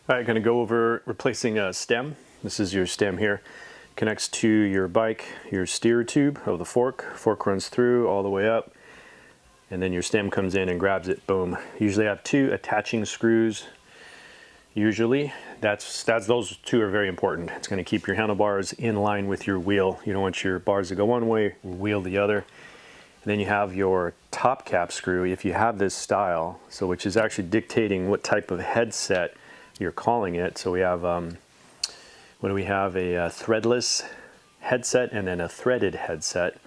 All right, going to go over replacing a stem. This is your stem here. Connects to your bike, your steer tube of the fork. Fork runs through all the way up, and then your stem comes in and grabs it. Boom. Usually have two attaching screws. Usually, those two are very important. It's going to keep your handlebars in line with your wheel. You don't want your bars to go one way, wheel the other. And then you have your top cap screw, if you have this style, so which is actually dictating what type of headset you're calling it. So we have, what do we have? A threadless headset and then a threaded headset,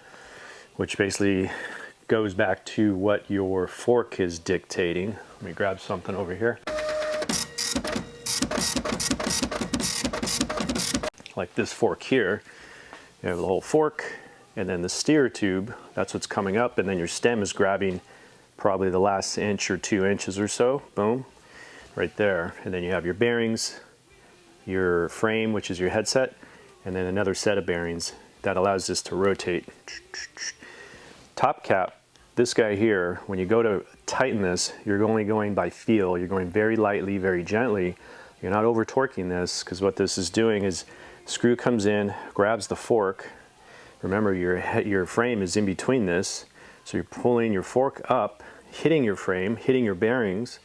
which basically goes back to what your fork is dictating. Let me grab something over here. Like this fork here, you have the whole fork and then the steer tube, that's what's coming up, and then your stem is grabbing probably the last inch or 2 inches or so, boom, right there. And then you have your bearings, your frame, which is your headset, and then another set of bearings that allows this to rotate. Top cap, this guy here, when you go to tighten this, you're only going by feel. You're going very lightly, very gently. You're not over torquing this, because what this is doing is screw comes in, grabs the fork. Remember, your frame is in between this, so you're pulling your fork up, hitting your frame, hitting your bearings,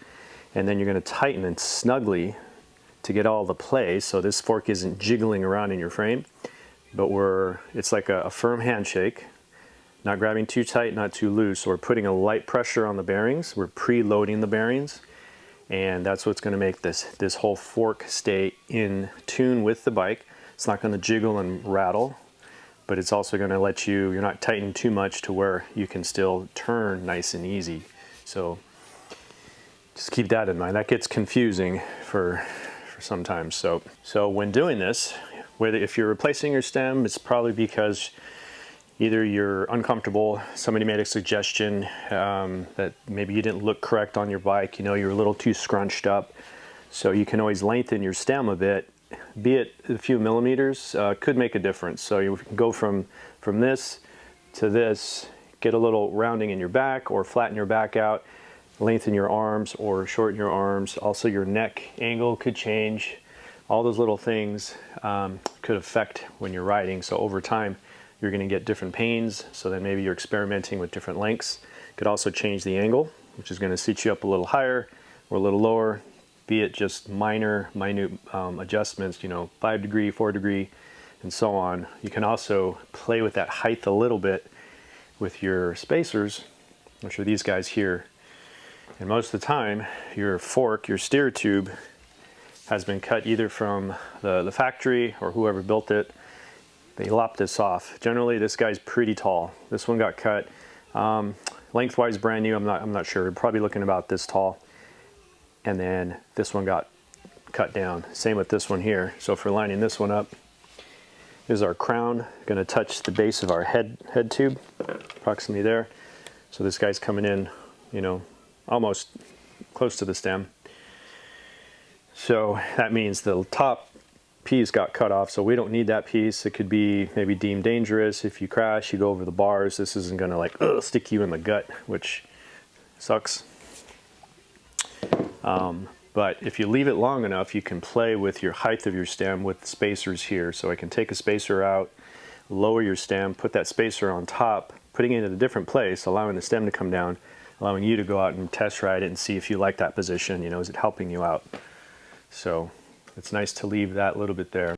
and then you're going to tighten it snugly to get all the play, so this fork isn't jiggling around in your frame, but it's like a firm handshake, not grabbing too tight, not too loose. So we're putting a light pressure on the bearings, we're preloading the bearings, and that's what's going to make this whole fork stay in tune with the bike. It's not going to jiggle and rattle, but it's also going to let you're not tightening too much to where you can still turn nice and easy. So just keep that in mind. That gets confusing for sometimes. So when doing this, whether if you're replacing your stem, it's probably because either you're uncomfortable, somebody made a suggestion that maybe you didn't look correct on your bike, you're a little too scrunched up. So you can always lengthen your stem a bit, be it a few millimeters, could make a difference. So you can go from this to this, get a little rounding in your back or flatten your back out, lengthen your arms or shorten your arms. Also your neck angle could change. All those little things could affect when you're riding. So over time, you're going to get different pains. So then maybe you're experimenting with different lengths. Could also change the angle, which is going to seat you up a little higher or a little lower, be it just minute adjustments, 5 degree, 4 degree, and so on. You can also play with that height a little bit with your spacers, which are these guys here. And most of the time, your fork, your steer tube, has been cut either from the factory or whoever built it. They lopped this off. Generally, this guy's pretty tall. This one got cut. Lengthwise, brand new. I'm not sure. Probably looking about this tall. And then this one got cut down. Same with this one here. So if we're lining this one up, this is our crown. Going to touch the base of our head tube, approximately there. So this guy's coming in, almost close to the stem. So that means the top piece got cut off, so we don't need that piece. It could be maybe deemed dangerous. If you crash, you go over the bars, this isn't going to stick you in the gut, which sucks. But if you leave it long enough, you can play with your height of your stem with spacers here. So I can take a spacer out, lower your stem, put that spacer on top, putting it in a different place, allowing the stem to come down, allowing you to go out and test ride it and see if you like that position. Is it helping you out? So it's nice to leave that little bit there.